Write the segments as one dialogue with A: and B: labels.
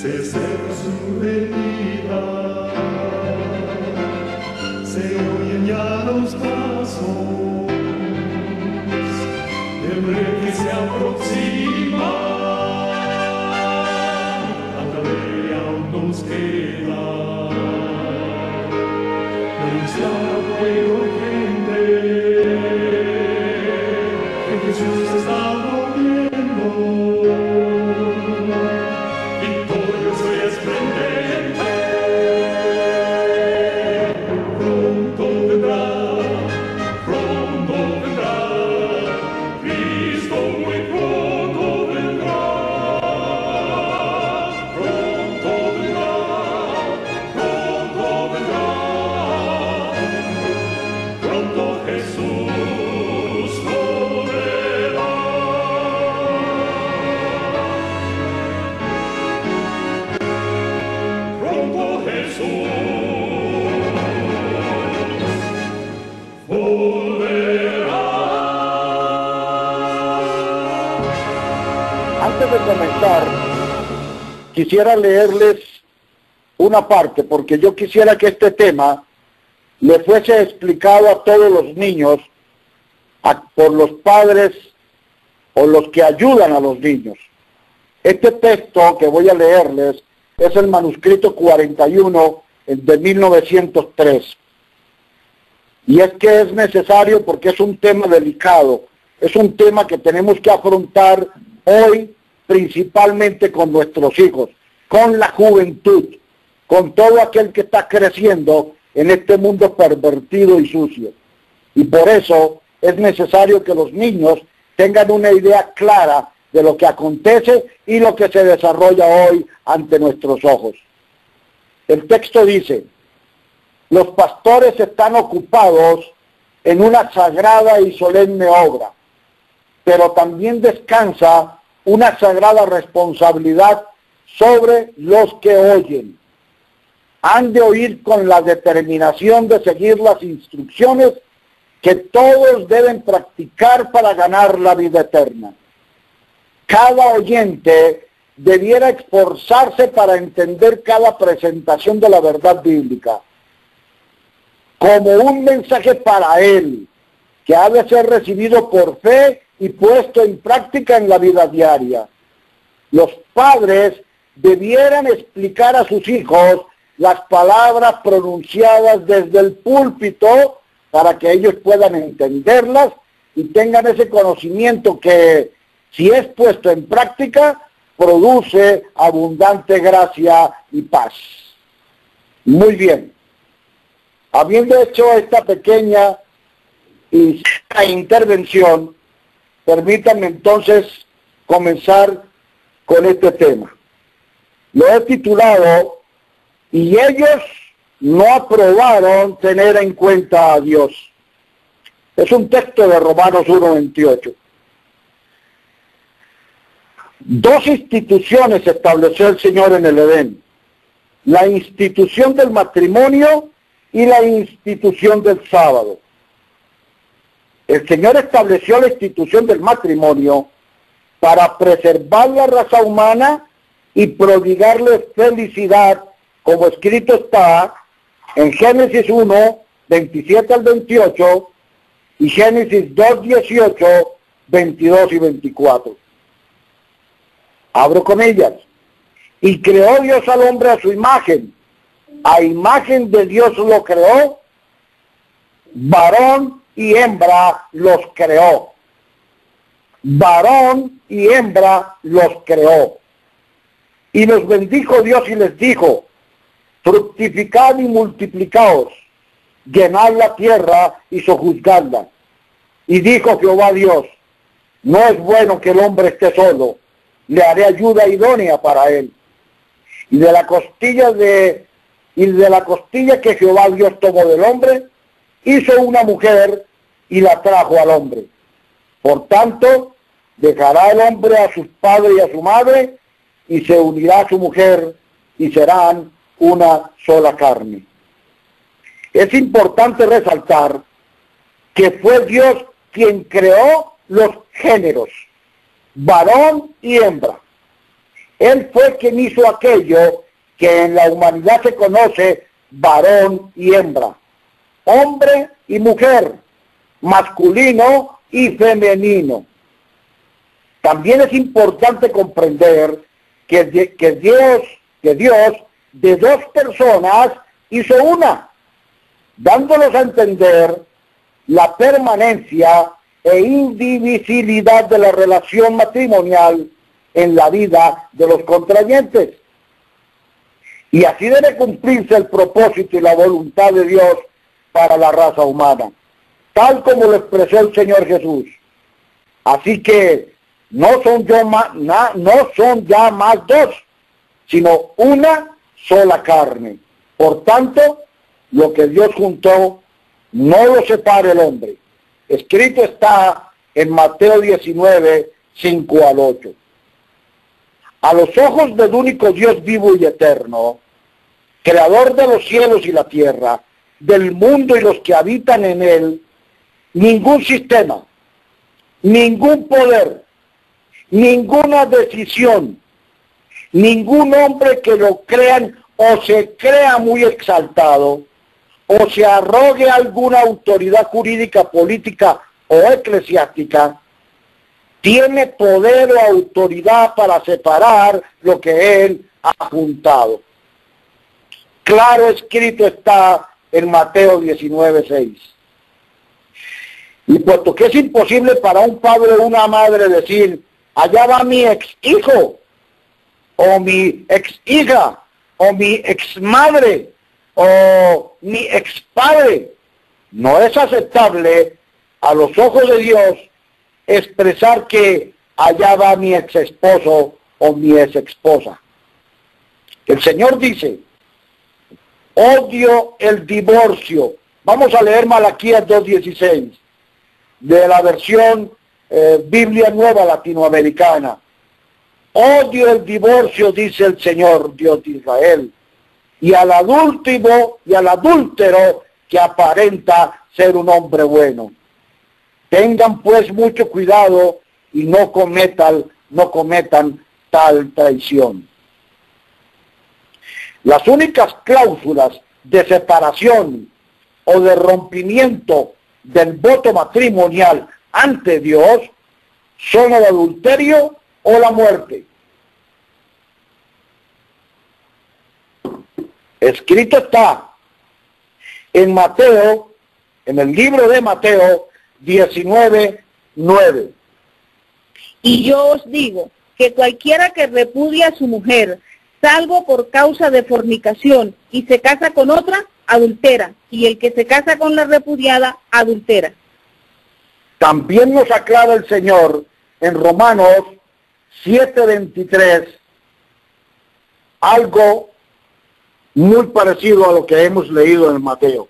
A: se cerra su herida, se oyen ya los pasos del rey que se aproxima. A tarea aún nos queda denunciar al pueblo gente que Jesús está volviendo. Victorioso y esplendente, pronto vendrá, Cristo muy pronto vendrá, pronto Jesús volverá. Pronto Jesús volverá.
B: Antes de comenzar, quisiera leerles una parte, porque yo quisiera que este tema le fuese explicado a todos los niños por los padres o los que ayudan a los niños. Este texto que voy a leerles es el manuscrito 41 de 1903. Y es que es necesario porque es un tema delicado, es un tema que tenemos que afrontar hoy principalmente con nuestros hijos, con la juventud, con todo aquel que está creciendo en este mundo pervertido y sucio. Y por eso es necesario que los niños tengan una idea clara de lo que acontece y lo que se desarrolla hoy ante nuestros ojos. El texto dice: los pastores están ocupados en una sagrada y solemne obra, pero también descansa una sagrada responsabilidad sobre los que oyen. Han de oír con la determinación de seguir las instrucciones que todos deben practicar para ganar la vida eterna. Cada oyente debiera esforzarse para entender cada presentación de la verdad bíblica como un mensaje para él, que ha de ser recibido por fe y puesto en práctica en la vida diaria. Los padres debieran explicar a sus hijos las palabras pronunciadas desde el púlpito para que ellos puedan entenderlas y tengan ese conocimiento que, si es puesto en práctica, produce abundante gracia y paz. Muy bien. Habiendo hecho esta pequeña intervención, permítanme entonces comenzar con este tema. Lo he titulado: y ellos no aprobaron tener en cuenta a Dios. Es un texto de Romanos 1:28. Dos instituciones estableció el Señor en el Edén: la institución del matrimonio y la institución del sábado. El Señor estableció la institución del matrimonio para preservar la raza humana y prodigarle felicidad, como escrito está en Génesis 1, 27 al 28 y Génesis 2, 18, 22 y 24. Abro comillas. Y creó Dios al hombre a su imagen. A imagen de Dios lo creó, varón y hembra los creó. Varón y hembra los creó. Y los bendijo Dios y les dijo: fructificad y multiplicaos, llenad la tierra y sojuzgadla. Y dijo Jehová Dios: no es bueno que el hombre esté solo, le haré ayuda idónea para él. Y de la costilla que Jehová Dios tomó del hombre, hizo una mujer y la trajo al hombre. Por tanto, dejará el hombre a su padre y a su madre, y se unirá a su mujer, y serán una sola carne. Es importante resaltar que fue Dios quien creó los géneros, varón y hembra. Él fue quien hizo aquello que en la humanidad se conoce varón y hembra, hombre y mujer, masculino y femenino. También es importante comprender que Dios de dos personas hizo una, dándonos a entender la permanencia e indivisibilidad de la relación matrimonial en la vida de los contrayentes. Y así debe cumplirse el propósito y la voluntad de Dios para la raza humana, tal como lo expresó el Señor Jesús. Así que no son ya más dos, sino una sola carne. Por tanto, lo que Dios juntó, no lo separe el hombre. Escrito está en Mateo 19, 5 al 8. A los ojos del único Dios vivo y eterno, creador de los cielos y la tierra, del mundo y los que habitan en él, ningún sistema, ningún poder, ninguna decisión, ningún hombre que lo crean o se crea muy exaltado, o se arrogue alguna autoridad jurídica, política o eclesiástica, tiene poder o autoridad para separar lo que él ha juntado. Claro escrito está en Mateo 19:6. Y puesto que es imposible para un padre o una madre decir, allá va mi ex hijo, o mi ex hija, o mi ex madre, o mi ex padre, no es aceptable a los ojos de Dios expresar que allá va mi ex esposo o mi ex esposa. El Señor dice, odio el divorcio. Vamos a leer Malaquías 2:16 de la versión Biblia Nueva Latinoamericana. Odio el divorcio, dice el Señor Dios de Israel, y al adúltero que aparenta ser un hombre bueno. Tengan pues mucho cuidado y no cometan tal traición. Las únicas cláusulas de separación o de rompimiento del voto matrimonial ante Dios son el adulterio o la muerte. Escrito está en Mateo, en el libro de Mateo 19:9.
C: Y yo os digo que cualquiera que repudia a su mujer, salvo por causa de fornicación, y se casa con otra, adultera, y el que se casa con la repudiada, adultera.
B: También nos aclara el Señor en Romanos 7:23 algo muy parecido a lo que hemos leído en Mateo.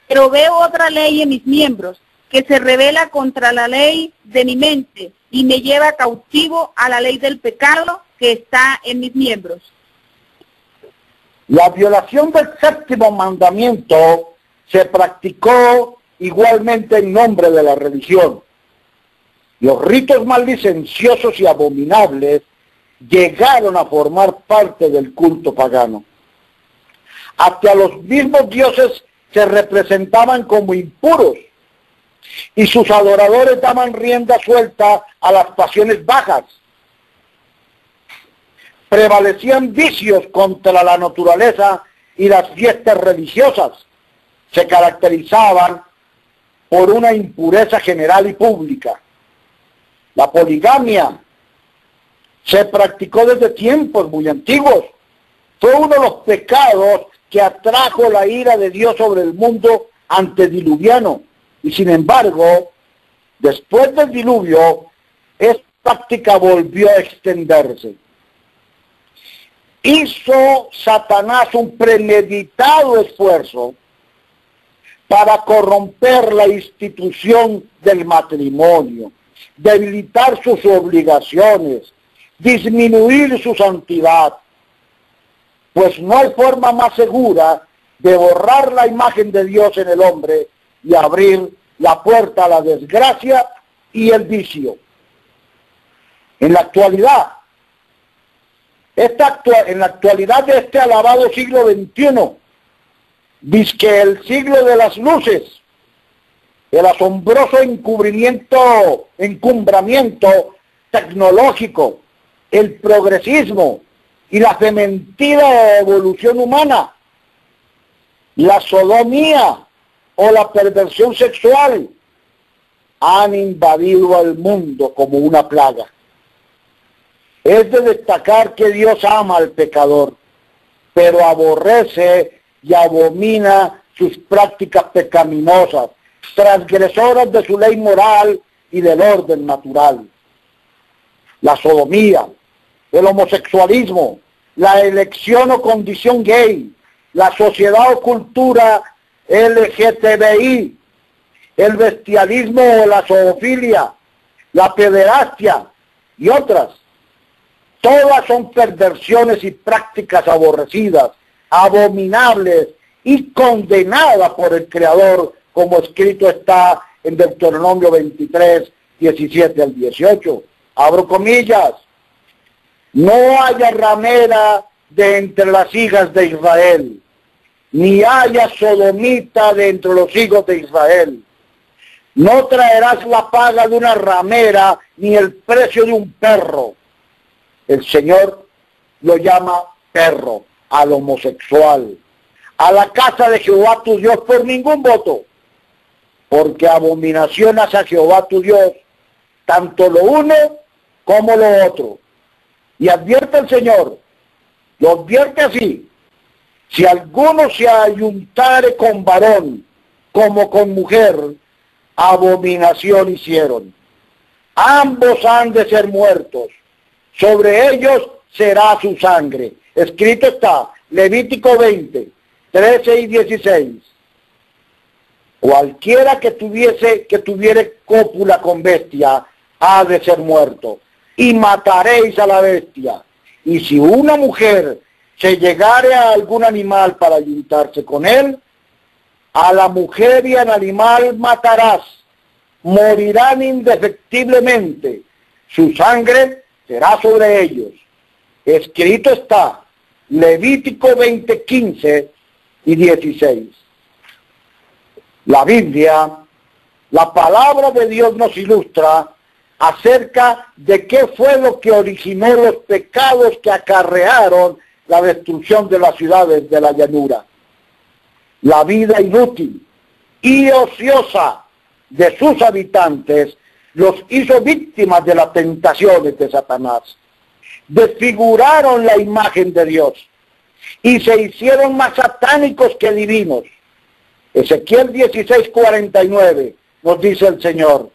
C: Pero veo otra ley en mis miembros, que se rebela contra la ley de mi mente, y me lleva cautivo a la ley del pecado que está en mis miembros.
B: La violación del séptimo mandamiento se practicó igualmente en nombre de la religión. Los ritos más licenciosos y abominables llegaron a formar parte del culto pagano. Hasta los mismos dioses se representaban como impuros y sus adoradores daban rienda suelta a las pasiones bajas. Prevalecían vicios contra la naturaleza y las fiestas religiosas se caracterizaban por una impureza general y pública. La poligamia se practicó desde tiempos muy antiguos. Fue uno de los pecados que atrajo la ira de Dios sobre el mundo antediluviano. Y sin embargo, después del diluvio, esta práctica volvió a extenderse. Hizo Satanás un premeditado esfuerzo para corromper la institución del matrimonio, debilitar sus obligaciones, disminuir su santidad, pues no hay forma más segura de borrar la imagen de Dios en el hombre y abrir la puerta a la desgracia y el vicio. En la actualidad, en la actualidad de este alabado siglo XXI, dizque el siglo de las luces, el asombroso encumbramiento tecnológico, el progresismo y la fementida evolución humana, la sodomía o la perversión sexual han invadido al mundo como una plaga. Es de destacar que Dios ama al pecador, pero aborrece y abomina sus prácticas pecaminosas, transgresoras de su ley moral y del orden natural. La sodomía, el homosexualismo, la elección o condición gay, la sociedad o cultura LGTBI, el bestialismo o la zoofilia, la pederastia y otras. Todas son perversiones y prácticas aborrecidas, abominables y condenadas por el Creador, como escrito está en Deuteronomio 23, 17 al 18. Abro comillas. No haya ramera de entre las hijas de Israel, ni haya sodomita de entre los hijos de Israel. No traerás la paga de una ramera, ni el precio de un perro. El Señor lo llama perro al homosexual, a la casa de Jehová tu Dios por ningún voto, porque abominación hace a Jehová tu Dios, tanto lo uno como lo otro. Y advierte el Señor, lo advierte así: si alguno se ayuntare con varón como con mujer, abominación hicieron. Ambos han de ser muertos, sobre ellos será su sangre. Escrito está, Levítico 20, 13 y 16. Cualquiera que tuviere cópula con bestia, ha de ser muerto. Y mataréis a la bestia. Y si una mujer se llegare a algún animal para ayuntarse con él, a la mujer y al animal matarás. Morirán indefectiblemente. Su sangre será sobre ellos. Escrito está, Levítico 20, 15 y 16. La Biblia, la palabra de Dios nos ilustra acerca de qué fue lo que originó los pecados que acarrearon la destrucción de las ciudades de la llanura. La vida inútil y ociosa de sus habitantes los hizo víctimas de las tentaciones de Satanás. Desfiguraron la imagen de Dios y se hicieron más satánicos que divinos. Ezequiel 16:49 nos dice el Señor: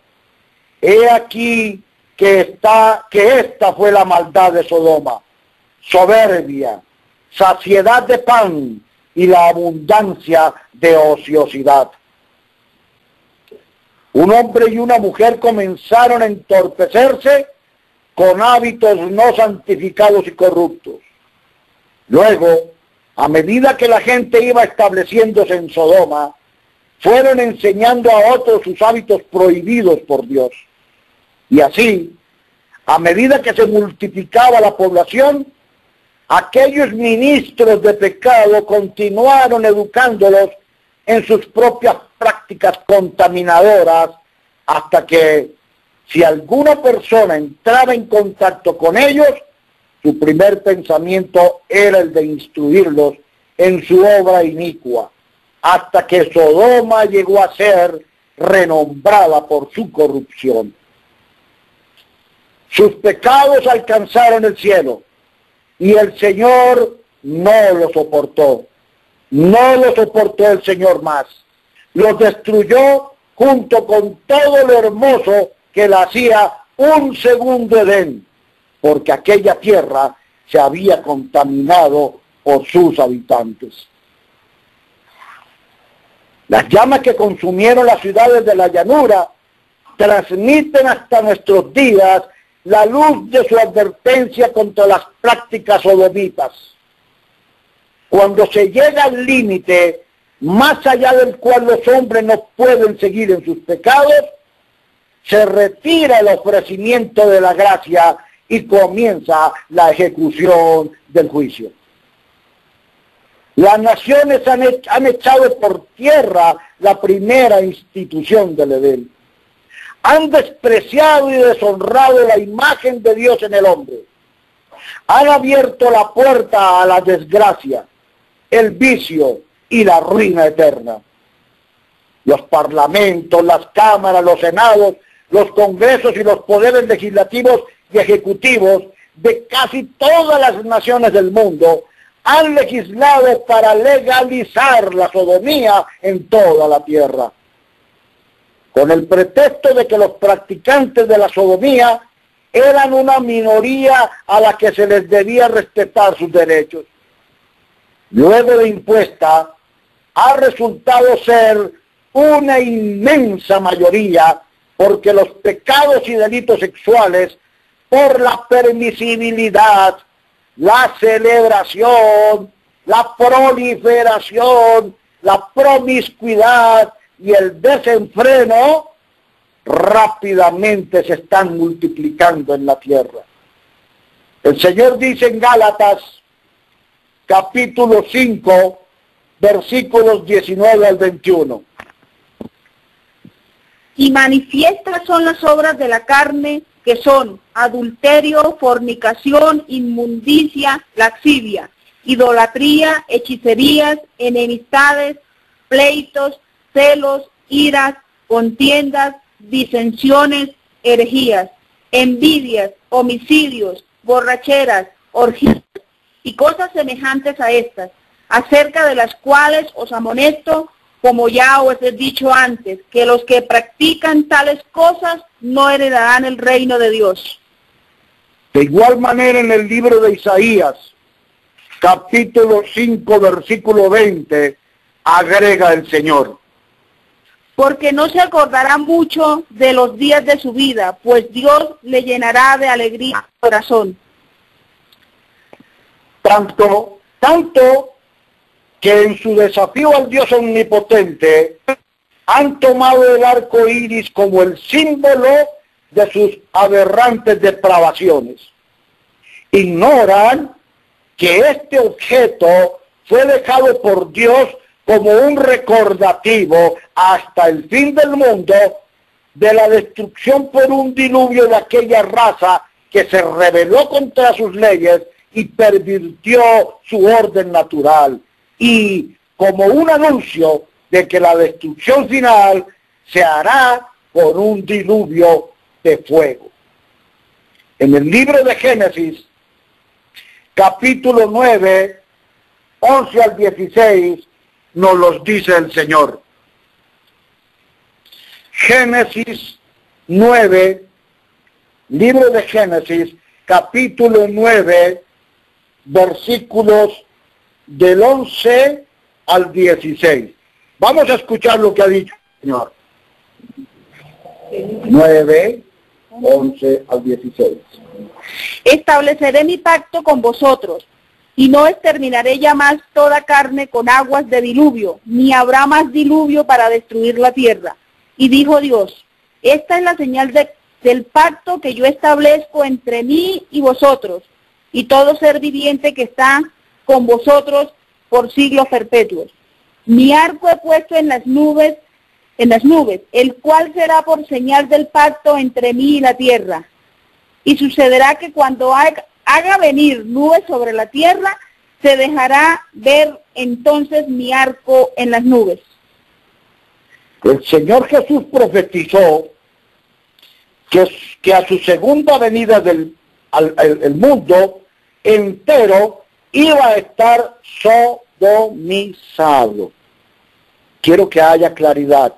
B: he aquí que esta fue la maldad de Sodoma, soberbia, saciedad de pan y la abundancia de ociosidad. Un hombre y una mujer comenzaron a entorpecerse con hábitos no santificados y corruptos. Luego, a medida que la gente iba estableciéndose en Sodoma, fueron enseñando a otros sus hábitos prohibidos por Dios. Y así, a medida que se multiplicaba la población, aquellos ministros de pecado continuaron educándolos en sus propias prácticas contaminadoras, hasta que, si alguna persona entraba en contacto con ellos, su primer pensamiento era el de instruirlos en su obra inicua, hasta que Sodoma llegó a ser renombrada por su corrupción. Sus pecados alcanzaron el cielo, y el Señor no lo soportó. No lo soportó el Señor más. Los destruyó junto con todo lo hermoso que le hacía un segundo Edén, porque aquella tierra se había contaminado por sus habitantes. Las llamas que consumieron las ciudades de la llanura transmiten hasta nuestros días la luz de su advertencia contra las prácticas sodomitas. Cuando se llega al límite más allá del cual los hombres no pueden seguir en sus pecados, se retira el ofrecimiento de la gracia y comienza la ejecución del juicio. Las naciones han echado por tierra la primera institución del Edén. Han despreciado y deshonrado la imagen de Dios en el hombre. Han abierto la puerta a la desgracia, el vicio y la ruina eterna. Los parlamentos, las cámaras, los senados, los congresos y los poderes legislativos y ejecutivos de casi todas las naciones del mundo han legislado para legalizar la sodomía en toda la tierra, con el pretexto de que los practicantes de la sodomía eran una minoría a la que se les debía respetar sus derechos. Luego de impuesta, ha resultado ser una inmensa mayoría, porque los pecados y delitos sexuales, por la permisibilidad, la celebración, la proliferación, la promiscuidad y el desenfreno, rápidamente se están multiplicando en la tierra. El Señor dice en Gálatas, capítulo 5, versículos 19 al 21.
C: Y manifiestas son las obras de la carne, que son adulterio, fornicación, inmundicia, lascivia, idolatría, hechicerías, enemistades, pleitos, celos, iras, contiendas, disensiones, herejías, envidias, homicidios, borracheras, orgías y cosas semejantes a estas, acerca de las cuales os amonesto, como ya os he dicho antes, que los que practican tales cosas no heredarán el reino de Dios.
B: De igual manera, en el libro de Isaías, capítulo 5, versículo 20, agrega el Señor:
C: porque no se acordará mucho de los días de su vida, pues Dios le llenará de alegría el corazón.
B: Tanto que en su desafío al Dios omnipotente han tomado el arco iris como el símbolo de sus aberrantes depravaciones. Ignoran que este objeto fue dejado por Dios como un recordativo hasta el fin del mundo de la destrucción por un diluvio de aquella raza que se rebeló contra sus leyes y pervirtió su orden natural, y como un anuncio de que la destrucción final se hará por un diluvio de fuego. En el libro de Génesis, capítulo 9, 11 al 16, nos los dice el Señor. Génesis 9, libro de Génesis, capítulo 9, versículos del 11 al 16. Vamos a escuchar lo que ha dicho el Señor. 9, 11 al 16.
C: Estableceré mi pacto con vosotros, y no exterminaré ya más toda carne con aguas de diluvio, ni habrá más diluvio para destruir la tierra. Y dijo Dios: esta es la señal del pacto que yo establezco entre mí y vosotros, y todo ser viviente que está con vosotros por siglos perpetuos. Mi arco he puesto en las nubes, el cual será por señal del pacto entre mí y la tierra. Y sucederá que cuando haga venir nubes sobre la tierra, se dejará ver entonces mi arco en las nubes.
B: El Señor Jesús profetizó que a su segunda venida el mundo entero iba a estar sodomizado. Quiero que haya claridad.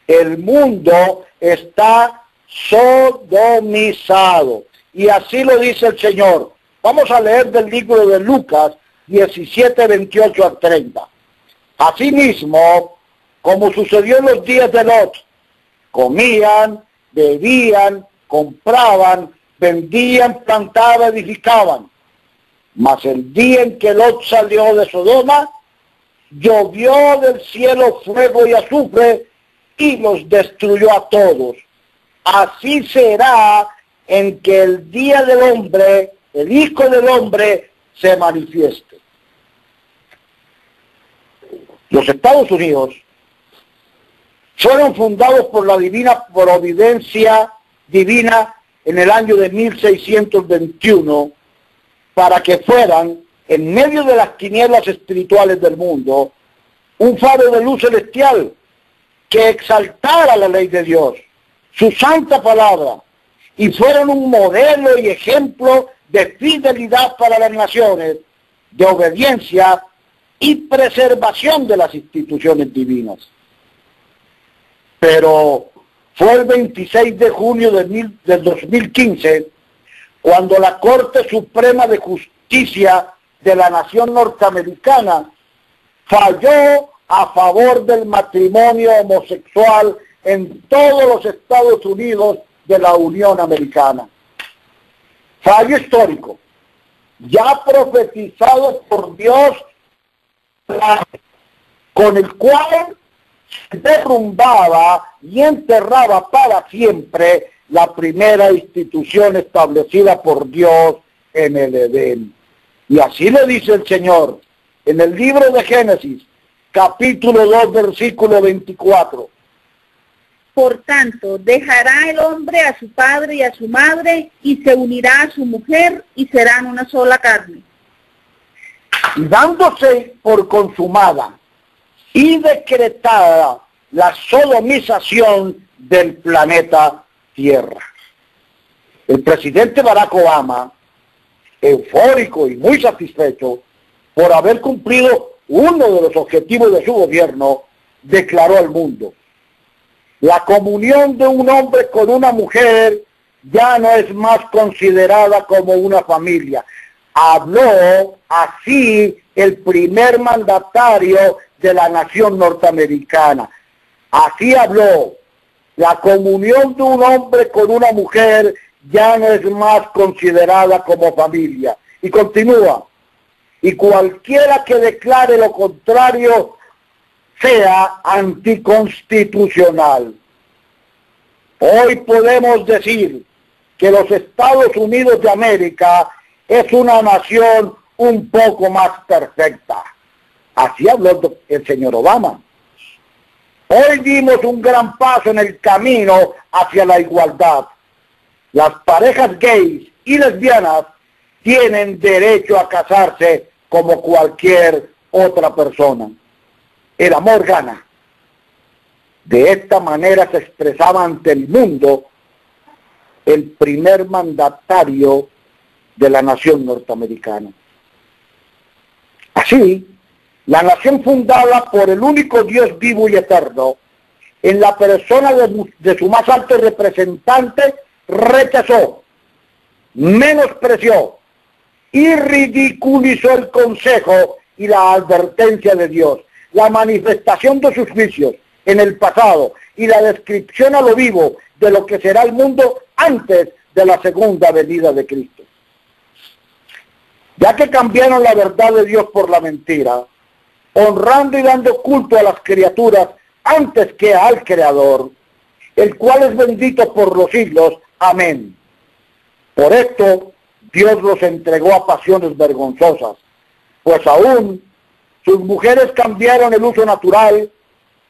B: El mundo está sodomizado. Y así lo dice el Señor. Vamos a leer del libro de Lucas 17, 28 al 30. Asimismo, como sucedió en los días de Lot, comían, bebían, compraban, vendían, plantaban, edificaban. Mas el día en que Lot salió de Sodoma, llovió del cielo fuego y azufre y los destruyó a todos. Así será en que el día del hombre, el Hijo del Hombre, se manifieste. Los Estados Unidos fueron fundados por la divina providencia divina en el año de 1621 para que fueran, en medio de las tinieblas espirituales del mundo, un faro de luz celestial que exaltara la ley de Dios, su santa palabra, y fueron un modelo y ejemplo de fidelidad para las naciones, de obediencia y preservación de las instituciones divinas. Pero fue el 26 de junio del 2015 cuando la Corte Suprema de Justicia de la Nación Norteamericana falló a favor del matrimonio homosexual en todos los Estados Unidos de la Unión Americana. Fallo histórico, ya profetizado por Dios, con el cual se derrumbaba y enterraba para siempre la primera institución establecida por Dios en el Edén. Y así le dice el Señor en el libro de Génesis, capítulo 2, versículo 24.
C: Por tanto, dejará el hombre a su padre y a su madre, y se unirá a su mujer, y serán una sola carne.
B: Y dándose por consumada y decretada la sodomización del planeta Tierra. El presidente Barack Obama, eufórico y muy satisfecho por haber cumplido uno de los objetivos de su gobierno, declaró al mundo: la comunión de un hombre con una mujer ya no es más considerada como una familia. Habló así el primer mandatario de la nación norteamericana. Así habló: la comunión de un hombre con una mujer ya no es más considerada como familia. Y continúa: y cualquiera que declare lo contrario sea anticonstitucional. Hoy podemos decir que los Estados Unidos de América es una nación un poco más perfecta. Así habló el señor Obama. Hoy dimos un gran paso en el camino hacia la igualdad. Las parejas gays y lesbianas tienen derecho a casarse como cualquier otra persona. El amor gana. De esta manera se expresaba ante el mundo el primer mandatario de la nación norteamericana. Así, la nación fundada por el único Dios vivo y eterno, en la persona de su más alto representante, rechazó, menospreció y ridiculizó el consejo y la advertencia de Dios, la manifestación de sus juicios en el pasado y la descripción a lo vivo de lo que será el mundo antes de la segunda venida de Cristo. Ya que cambiaron la verdad de Dios por la mentira, honrando y dando culto a las criaturas antes que al Creador, el cual es bendito por los siglos. Amén. Por esto, Dios los entregó a pasiones vergonzosas, pues aún sus mujeres cambiaron el uso natural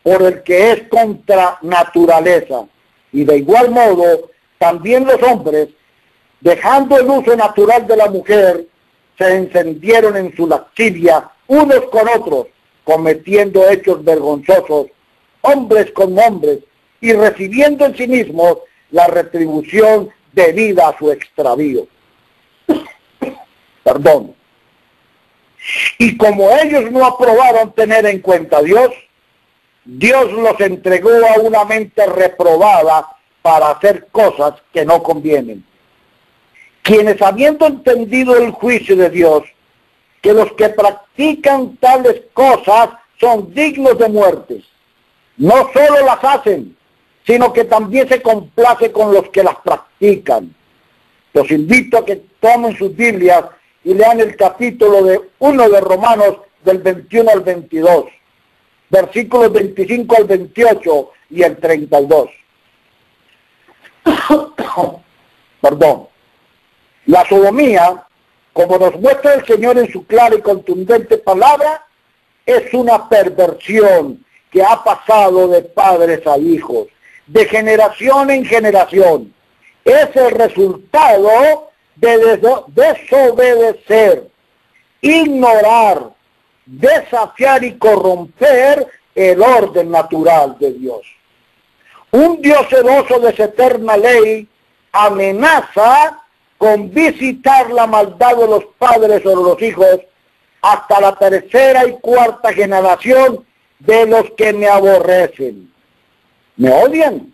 B: por el que es contra naturaleza. Y de igual modo, también los hombres, dejando el uso natural de la mujer, se encendieron en su lascivia unos con otros, cometiendo hechos vergonzosos, hombres con hombres, y recibiendo en sí mismos la retribución debida a su extravío. Perdón. Y como ellos no aprobaron tener en cuenta a Dios, Dios los entregó a una mente reprobada para hacer cosas que no convienen. Quienes, habiendo entendido el juicio de Dios, que los que practican tales cosas son dignos de muerte, no solo las hacen, sino que también se complace con los que las practican. Los invito a que tomen sus Biblias y lean el capítulo 1 de Romanos del 21 al 22, versículos 25 al 28 y el 32. Perdón. La sodomía, como nos muestra el Señor en su clara y contundente palabra, es una perversión que ha pasado de padres a hijos, de generación en generación. Es el resultado de desobedecer, ignorar, desafiar y corromper el orden natural de Dios. Un Dios celoso de su eterna ley amenaza con visitar la maldad de los padres sobre los hijos hasta la tercera y cuarta generación de los que me aborrecen. Me odian,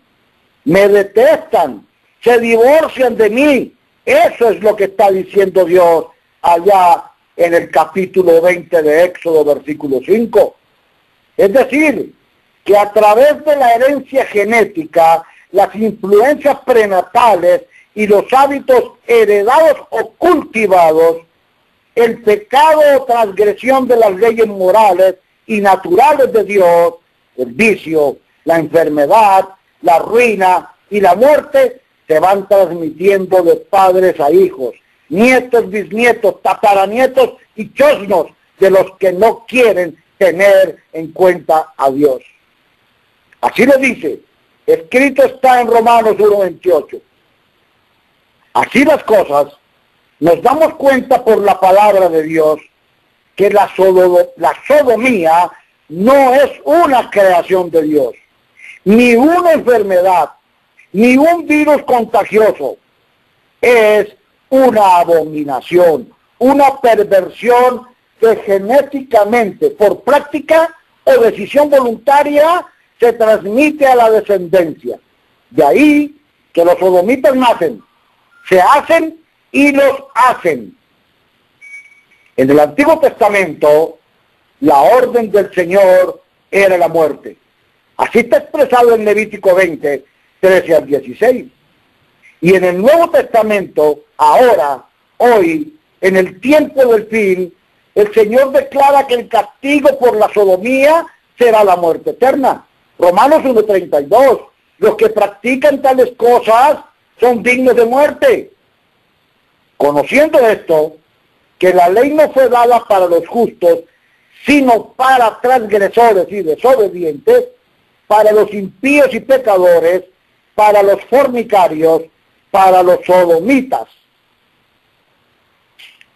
B: me detestan, se divorcian de mí. Eso es lo que está diciendo Dios allá en el capítulo 20 de Éxodo, versículo 5. Es decir, que a través de la herencia genética, las influencias prenatales y los hábitos heredados o cultivados, el pecado o transgresión de las leyes morales y naturales de Dios, el vicio, la enfermedad, la ruina y la muerte, se van transmitiendo de padres a hijos, nietos, bisnietos, tataranietos y chosnos de los que no quieren tener en cuenta a Dios. Así lo dice, escrito está en Romanos 1:28. Así las cosas, nos damos cuenta por la palabra de Dios que la sodomía no es una creación de Dios, ni una enfermedad, ni un virus contagioso. Es una abominación, una perversión que genéticamente, por práctica o decisión voluntaria, se transmite a la descendencia. De ahí que los sodomitas nacen, se hacen y los hacen. En el Antiguo Testamento, la orden del Señor era la muerte. Así está expresado en Levítico 20, 13 al 16. Y en el Nuevo Testamento, ahora, hoy, en el tiempo del fin, el Señor declara que el castigo por la sodomía será la muerte eterna. Romanos 1:32. Los que practican tales cosas son dignos de muerte. Conociendo esto, que la ley no fue dada para los justos, sino para transgresores y desobedientes, para los impíos y pecadores, para los fornicarios, para los sodomitas.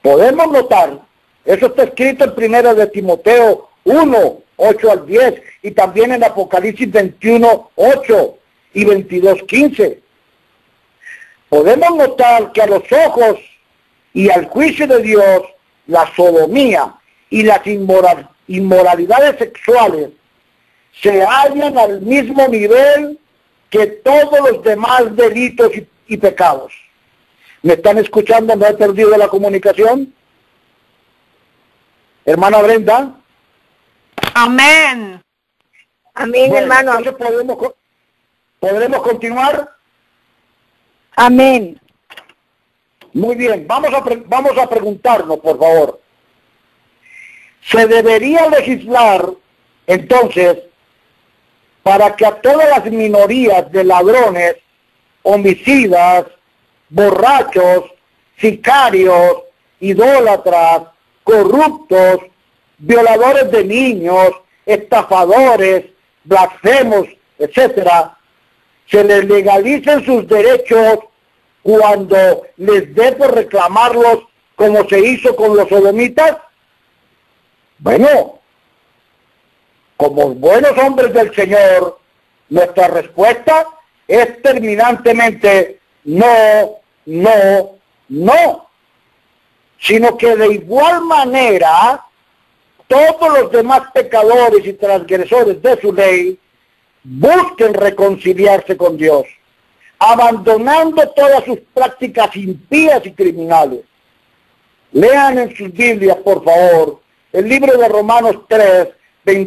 B: Podemos notar, eso está escrito en 1 de Timoteo 1, 8 al 10, y también en Apocalipsis 21, 8 y 22, 15. Podemos notar que a los ojos y al juicio de Dios, la sodomía y las inmoralidades sexuales se hallan al mismo nivel que todos los demás delitos y pecados. ¿Me están escuchando? ¿No he perdido la comunicación? Hermana Brenda.
D: Amén.
C: Amén,
B: Bueno,
C: hermano.
B: entonces ¿podremos continuar?
C: Amén.
B: Muy bien, vamos a preguntarnos, por favor. ¿Se debería legislar, entonces, para que a todas las minorías de ladrones, homicidas, borrachos, sicarios, idólatras, corruptos, violadores de niños, estafadores, blasfemos, etcétera, se les legalicen sus derechos cuando les dé por reclamarlos como se hizo con los sodomitas? Bueno, como buenos hombres del Señor, nuestra respuesta es terminantemente no, no, no. Sino que de igual manera, todos los demás pecadores y transgresores de su ley busquen reconciliarse con Dios, abandonando todas sus prácticas impías y criminales. Lean en sus Biblias, por favor, el libro de Romanos 3, del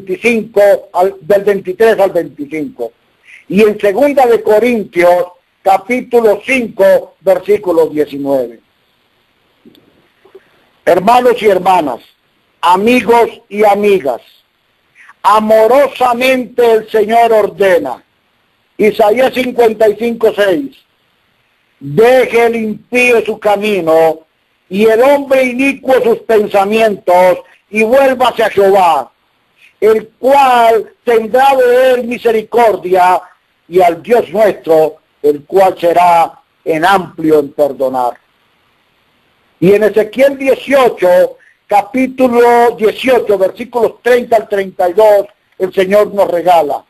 B: 23 al 25. Y en 2 de Corintios, capítulo 5, versículo 19. Hermanos y hermanas, amigos y amigas, amorosamente el Señor ordena, Isaías 55:6, deje el impío su camino y el hombre inicuo sus pensamientos y vuélvase a Jehová, el cual tendrá de él misericordia, y al Dios nuestro, el cual será en amplio en perdonar. Y en Ezequiel 18, capítulo 18, versículos 30 al 32, el Señor nos regala: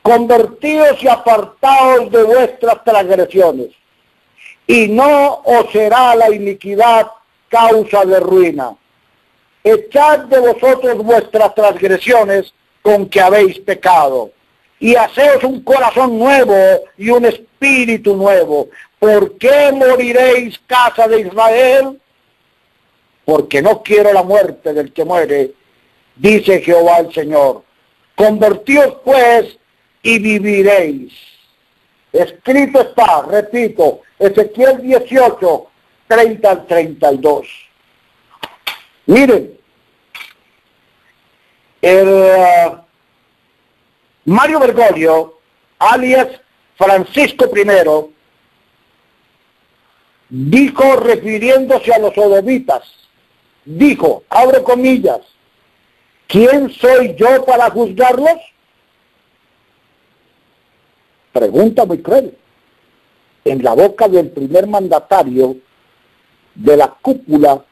B: convertíos y apartaos de vuestras transgresiones, y no os será la iniquidad causa de ruina. Echad de vosotros vuestras transgresiones con que habéis pecado, y haceos un corazón nuevo y un espíritu nuevo. ¿Por qué moriréis, casa de Israel? Porque no quiero la muerte del que muere, dice Jehová el Señor. Convertíos pues y viviréis. Escrito está, repito, Ezequiel 18, 30 al 32. Miren, Mario Bergoglio, alias Francisco I, dijo, refiriéndose a los sodomitas, dijo, abro comillas, ¿quién soy yo para juzgarlos? Pregunta muy cruel, en la boca del primer mandatario de la cúpula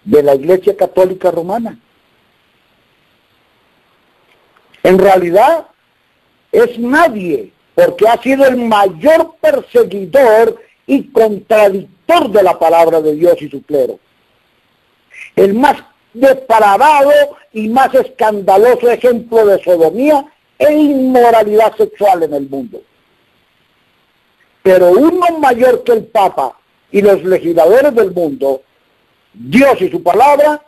B: de la Iglesia Católica Romana. En realidad es nadie, porque ha sido el mayor perseguidor y contradictor de la palabra de Dios y su clero. El más depravado y más escandaloso ejemplo de sodomía e inmoralidad sexual en el mundo. Pero uno mayor que el Papa y los legisladores del mundo, Dios y su palabra,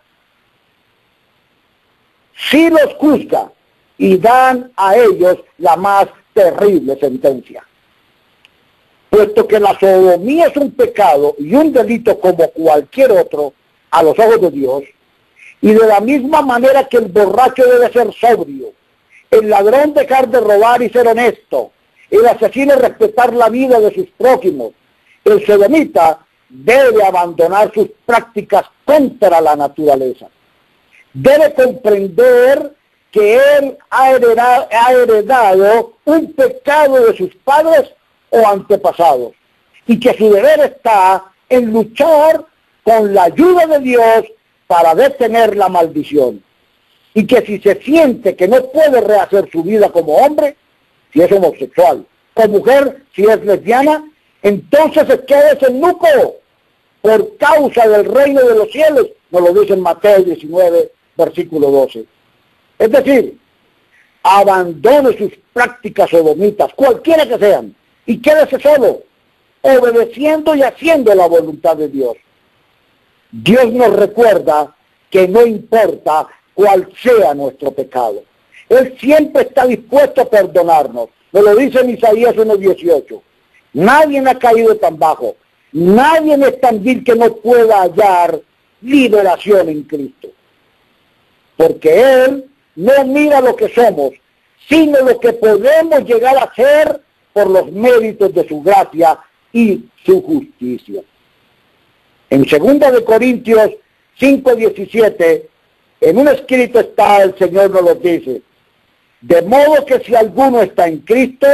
B: sí los juzga y dan a ellos la más terrible sentencia. Puesto que la sodomía es un pecado y un delito como cualquier otro a los ojos de Dios, y de la misma manera que el borracho debe ser sobrio, el ladrón dejar de robar y ser honesto, el asesino respetar la vida de sus prójimos, el sodomita debe abandonar sus prácticas contra la naturaleza. Debe comprender que él ha heredado un pecado de sus padres o antepasados, y que su deber está en luchar con la ayuda de Dios para detener la maldición. Y que si se siente que no puede rehacer su vida como hombre, si es homosexual, o mujer, si es lesbiana, entonces se quede eunuco por causa del reino de los cielos, nos lo dice en Mateo 19, versículo 12. Es decir, abandone sus prácticas sodomitas, cualquiera que sean, y quédese solo, obedeciendo y haciendo la voluntad de Dios. Dios nos recuerda que no importa cuál sea nuestro pecado, Él siempre está dispuesto a perdonarnos. Nos lo dice en Isaías 1:18. Nadie ha caído tan bajo, nadie es tan vil que no pueda hallar liberación en Cristo. Porque Él no mira lo que somos, sino lo que podemos llegar a ser por los méritos de su gracia y su justicia. En 2 Corintios 5:17, en un escrito está, el Señor nos lo dice: de modo que si alguno está en Cristo,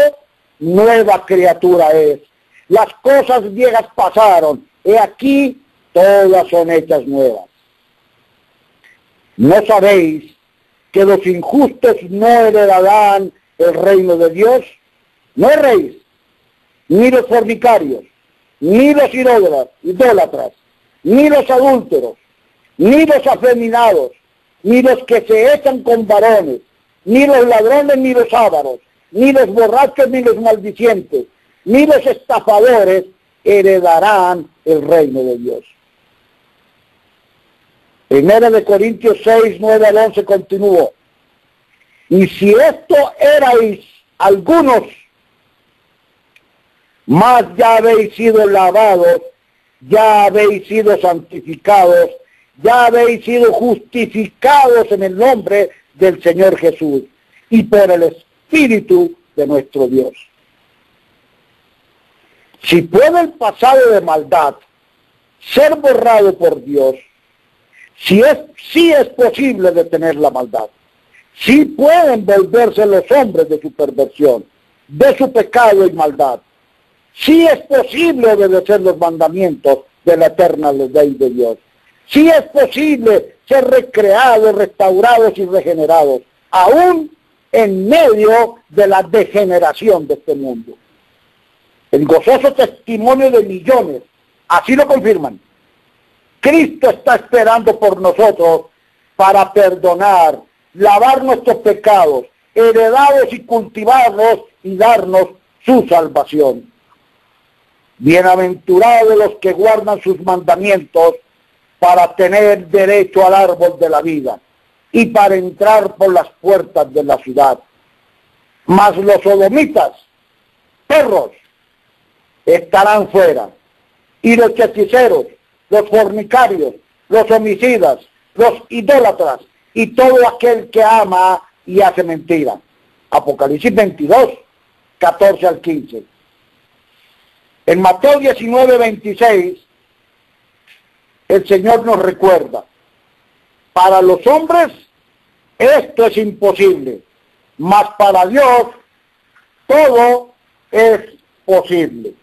B: nueva criatura es. Las cosas viejas pasaron, he aquí, todas son hechas nuevas. ¿No sabéis que los injustos no heredarán el reino de Dios? No erréis, ni los fornicarios, ni los idólatras, ni los adúlteros, ni los afeminados, ni los que se echan con varones, ni los ladrones, ni los ávaros, ni los borrachos, ni los maldicientes, ni los estafadores heredarán el reino de Dios. 1 Corintios 6, 9 al 11 continuó: y si esto erais algunos, mas ya habéis sido lavados, ya habéis sido santificados, ya habéis sido justificados en el nombre del Señor Jesús y por el Espíritu de nuestro Dios. Si puede el pasado de maldad ser borrado por Dios, sí es posible detener la maldad. Sí pueden volverse los hombres de su perversión, de su pecado y maldad. Sí es posible obedecer los mandamientos de la eterna ley de Dios. Sí es posible ser recreados, restaurados y regenerados, aún en medio de la degeneración de este mundo. El gozoso testimonio de millones así lo confirman. Cristo está esperando por nosotros para perdonar, lavar nuestros pecados, heredados y cultivarlos y darnos su salvación. Bienaventurados los que guardan sus mandamientos para tener derecho al árbol de la vida y para entrar por las puertas de la ciudad. Mas los sodomitas, perros, estarán fuera, y los hechiceros, los fornicarios, los homicidas, los idólatras y todo aquel que ama y hace mentira. Apocalipsis 22, 14 al 15. En Mateo 19, 26, el Señor nos recuerda, para los hombres esto es imposible, mas para Dios todo es posible.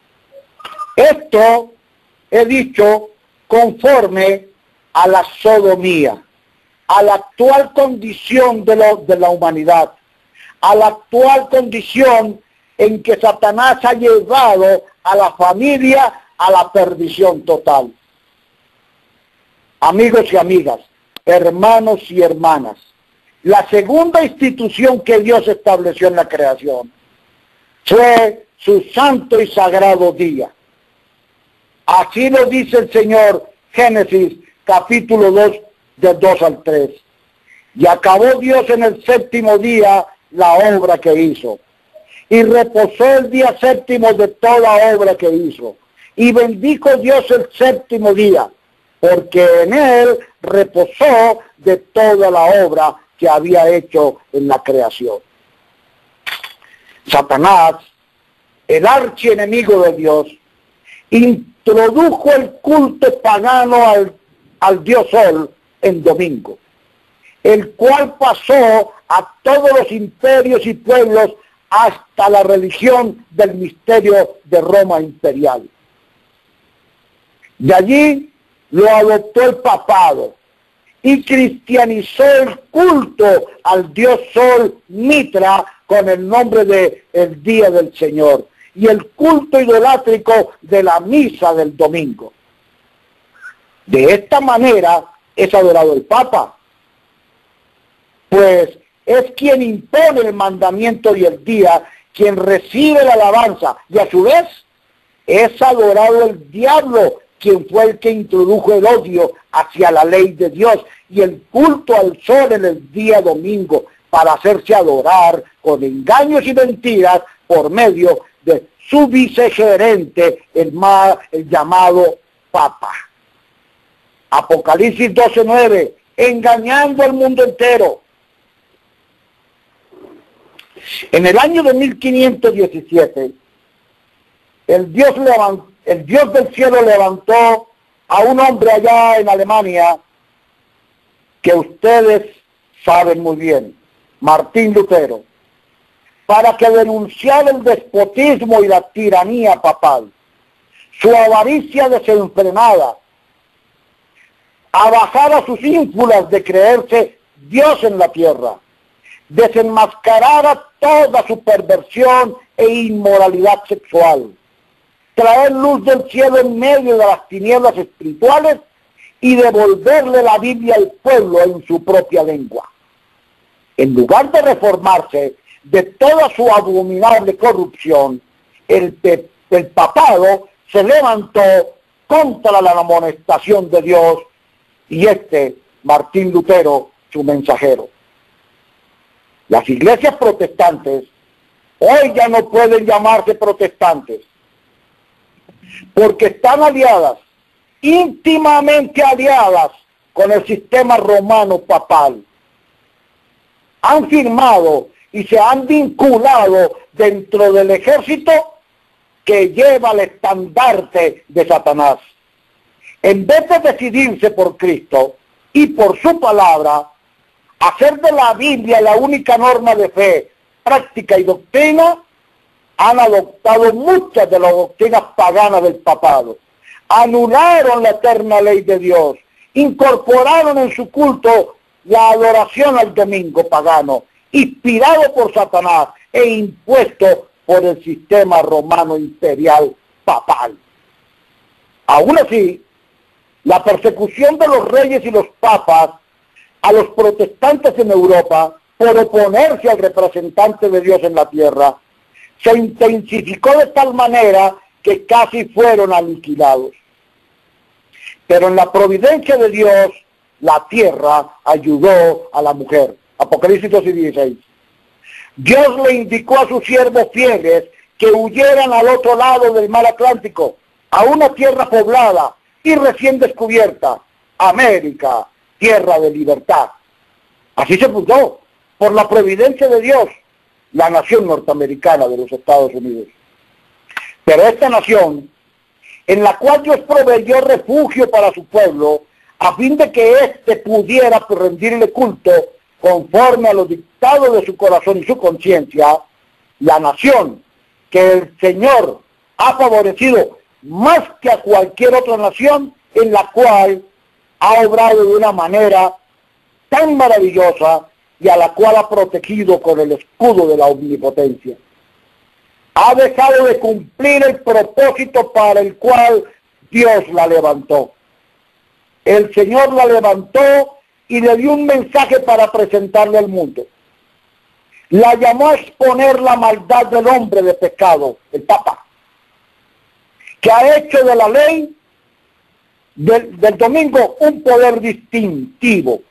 B: Esto he dicho conforme a la sodomía, a la actual condición de la humanidad, a la actual condición en que Satanás ha llevado a la familia a la perdición total. Amigos y amigas, hermanos y hermanas, la segunda institución que Dios estableció en la creación fue su santo y sagrado día. Así lo dice el Señor, Génesis capítulo 2, del 2 al 3. Y acabó Dios en el séptimo día la obra que hizo. Y reposó el día séptimo de toda obra que hizo. Y bendijo Dios el séptimo día, porque en él reposó de toda la obra que había hecho en la creación. Satanás, el archienemigo de Dios, introdujo el culto pagano al dios Sol en domingo, el cual pasó a todos los imperios y pueblos hasta la religión del misterio de Roma imperial. De allí lo adoptó el papado y cristianizó el culto al dios Sol Mitra con el nombre de el Día del Señor y el culto idolátrico de la misa del domingo. De esta manera es adorado el Papa, pues es quien impone el mandamiento y el día, quien recibe la alabanza, y a su vez es adorado el diablo, quien fue el que introdujo el odio hacia la ley de Dios y el culto al sol en el día domingo, para hacerse adorar con engaños y mentiras por medio de su vicegerente, el llamado Papa. Apocalipsis 12:9, engañando al mundo entero. En el año de 1517, el Dios del cielo levantó a un hombre allá en Alemania que ustedes saben muy bien, Martín Lutero, para que denunciara el despotismo y la tiranía papal, su avaricia desenfrenada, abajara sus ínfulas de creerse Dios en la tierra, desenmascarara toda su perversión e inmoralidad sexual, traer luz del cielo en medio de las tinieblas espirituales y devolverle la Biblia al pueblo en su propia lengua. En lugar de reformarse de toda su abominable corrupción, el papado se levantó contra la amonestación de Dios y Martín Lutero, su mensajero. Las iglesias protestantes hoy ya no pueden llamarse protestantes, porque están aliadas, íntimamente aliadas con el sistema romano papal. Han firmado y se han vinculado dentro del ejército que lleva el estandarte de Satanás. En vez de decidirse por Cristo y por su palabra, hacer de la Biblia la única norma de fe, práctica y doctrina, han adoptado muchas de las doctrinas paganas del papado. Anularon la eterna ley de Dios, incorporaron en su culto la adoración al domingo pagano, inspirado por Satanás e impuesto por el sistema romano imperial papal. Aún así, la persecución de los reyes y los papas a los protestantes en Europa por oponerse al representante de Dios en la tierra se intensificó de tal manera que casi fueron aniquilados. Pero en la providencia de Dios, la tierra ayudó a la mujer. Apocalipsis 2:16. Dios le indicó a sus siervos fieles que huyeran al otro lado del mar Atlántico, a una tierra poblada y recién descubierta, América, tierra de libertad. Así se fundó, por la providencia de Dios, la nación norteamericana de los Estados Unidos. Pero esta nación, en la cual Dios proveyó refugio para su pueblo, a fin de que éste pudiera rendirle culto conforme a los dictados de su corazón y su conciencia, la nación que el Señor ha favorecido más que a cualquier otra nación, en la cual ha obrado de una manera tan maravillosa y a la cual ha protegido con el escudo de la omnipotencia. Ha dejado de cumplir el propósito para el cual Dios la levantó. El Señor la levantó y le dio un mensaje para presentarle al mundo. La llamó a exponer la maldad del hombre de pecado, el Papa, que ha hecho de la ley del domingo un poder distintivo,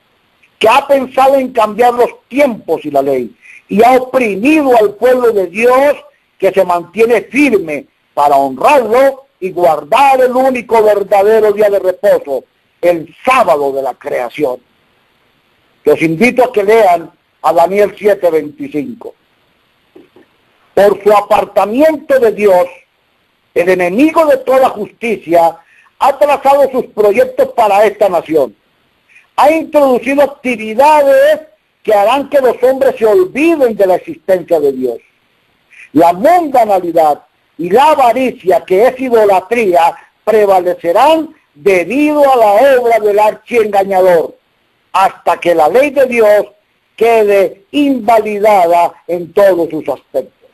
B: que ha pensado en cambiar los tiempos y la ley, y ha oprimido al pueblo de Dios que se mantiene firme para honrarlo y guardar el único verdadero día de reposo, el sábado de la creación. Los invito a que lean a Daniel 7:25. Por su apartamiento de Dios, el enemigo de toda justicia ha trazado sus proyectos para esta nación. Ha introducido actividades que harán que los hombres se olviden de la existencia de Dios. La mundanalidad y la avaricia, que es idolatría, prevalecerán debido a la obra del archiengañador, hasta que la ley de Dios quede invalidada en todos sus aspectos.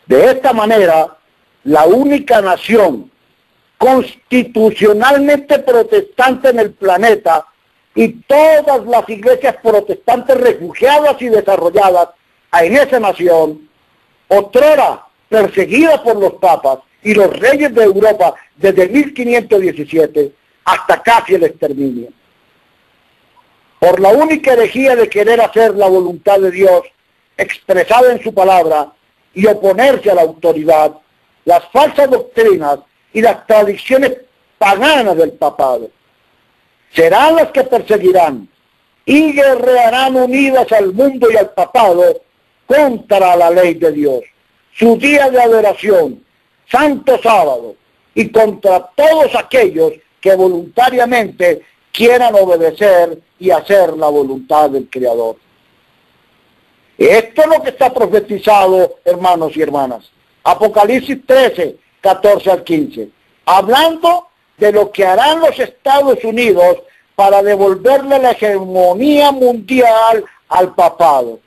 B: De esta manera, la única nación constitucionalmente protestante en el planeta y todas las iglesias protestantes refugiadas y desarrolladas en esa nación, otrora perseguida por los papas y los reyes de Europa desde 1517 hasta casi el exterminio. Por la única herejía de querer hacer la voluntad de Dios expresada en su palabra y oponerse a la autoridad, las falsas doctrinas y las tradiciones paganas del papado serán las que perseguirán y guerrearán unidas al mundo y al papado contra la ley de Dios, su día de adoración, santo sábado, y contra todos aquellos que voluntariamente quieran obedecer y hacer la voluntad del Creador. Esto es lo que está profetizado, hermanos y hermanas. Apocalipsis 13, 14 al 15. Hablando de lo que harán los Estados Unidos para devolverle la hegemonía mundial al papado.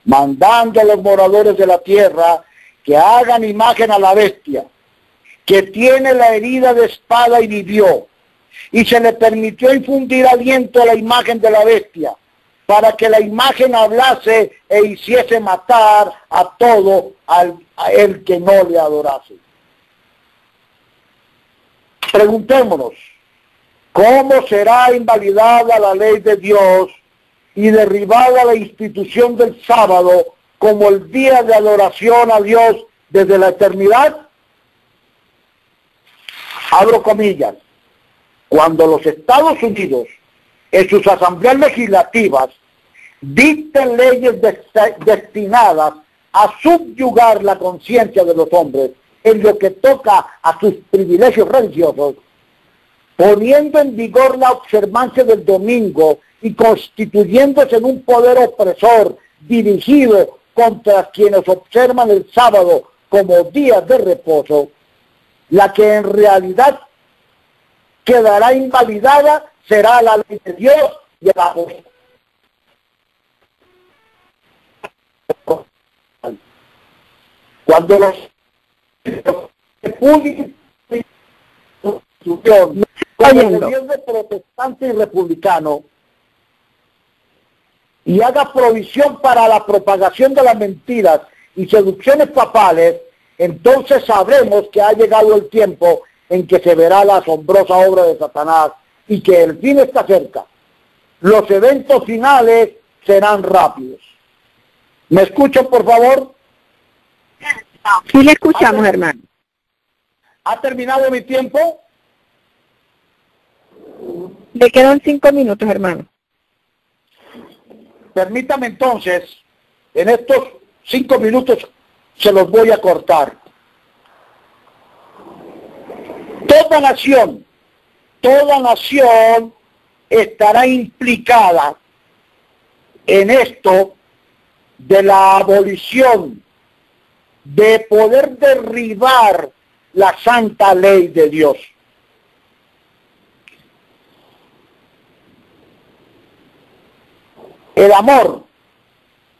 B: Mandando a los moradores de la tierra que hagan imagen a la bestia, que tiene la herida de espada y vivió, y se le permitió infundir aliento a la imagen de la bestia, para que la imagen hablase e hiciese matar a todo a el que no le adorase. Preguntémonos, ¿cómo será invalidada la ley de Dios y derribada la institución del sábado como el día de adoración a Dios desde la eternidad? Abro comillas. Cuando los Estados Unidos en sus asambleas legislativas dicten leyes destinadas a subyugar la conciencia de los hombres en lo que toca a sus privilegios religiosos, poniendo en vigor la observancia del domingo y constituyéndose en un poder opresor dirigido contra quienes observan el sábado como día de reposo, la que en realidad quedará invalidada será la ley de Dios y el amor. Cuando los como el gobierno protestante y republicano y haga provisión para la propagación de las mentiras y seducciones papales, entonces sabremos que ha llegado el tiempo en que se verá la asombrosa obra de Satanás y que el fin está cerca. Los eventos finales serán rápidos. ¿Me escuchan, por favor?
C: Sí, le escuchamos, hermano.
B: ¿Ha terminado mi tiempo?
C: Le quedan 5 minutos, hermano.
B: Permítame entonces, en estos 5 minutos se los voy a cortar. Toda nación estará implicada en esto de la abolición, de poder derribar la santa ley de Dios. El amor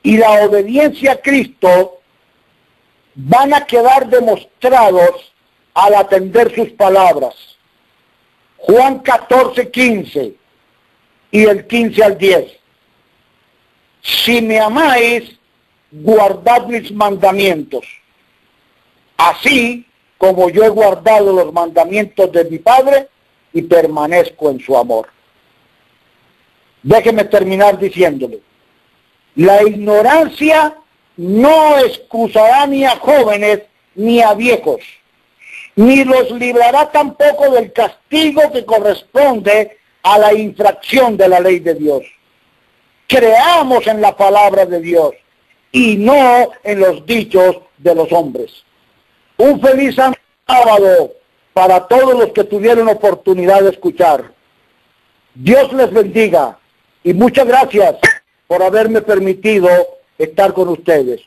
B: y la obediencia a Cristo van a quedar demostrados al atender sus palabras. Juan 14:15 y el 15 al 10. Si me amáis, guardad mis mandamientos, así como yo he guardado los mandamientos de mi Padre y permanezco en su amor. Déjeme terminar diciéndole, la ignorancia no excusará ni a jóvenes ni a viejos, ni los librará tampoco del castigo que corresponde a la infracción de la ley de Dios. Creamos en la palabra de Dios y no en los dichos de los hombres. Un feliz sábado para todos los que tuvieron oportunidad de escuchar. Dios les bendiga y muchas gracias por haberme permitido estar con ustedes.